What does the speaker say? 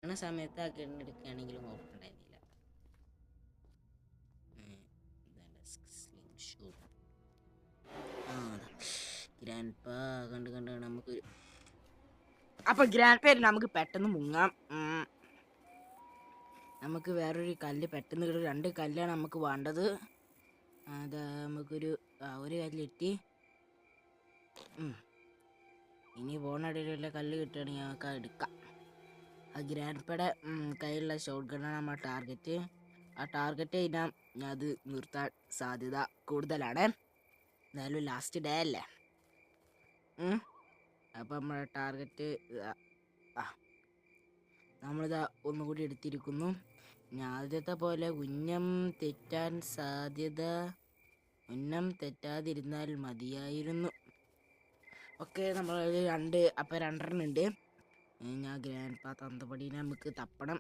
സമയത്ത് ആ gun എടുക്കുകയാണെങ്കിലും കുഴപ്പമുണ്ടായിരുന്നില്ല. Grand പാ കണ്ട് കണ്ട് നമുക്ക് അപ്പൊ ഗ്രാൻഡ് പേര് നമുക്ക് പെട്ടെന്ന് മുങ്ങാം. നമുക്ക് വേറൊരു കല്ല് പെട്ടെന്ന് കിട്ടും. 2 കല്ലാണ് നമുക്ക് വേണ്ടത്. അതാ നമുക്കൊരു ഒരു കല്ലിട്ടി. ഇനി പോണടിയിലുള്ള കല്ല് കിട്ടുകയാണെങ്കിൽ നമുക്ക് എടുക്കാം. ആ ഗ്രാൻഡ് പേയുടെ കയ്യിലുള്ള ഷോട്ട് ഗണ്ണാണ് നമ്മുടെ ടാർഗറ്റ്. ആ ടാർഗറ്റ് കഴിഞ്ഞാൽ അത് നിർത്താൻ സാധ്യത കൂടുതലാണ്. എന്തായാലും ലാസ്റ്റ് ഡേ അല്ലേ. അപ്പം നമ്മുടെ ടാർഗറ്റ് നമ്മളിതാ ഒന്നുകൂടി എടുത്തിരിക്കുന്നു. ആദ്യത്തെ പോലെ ഉന്നം തെറ്റാതിരുന്നാൽ മതിയായിരുന്നു. ഓക്കെ, നമ്മൾ 2 അപ്പം 2 ഉണ്ട്. ഞാൻ ഗ്രാൻഡ് പാ തന്തപടീനെ നമുക്ക് തപ്പണം.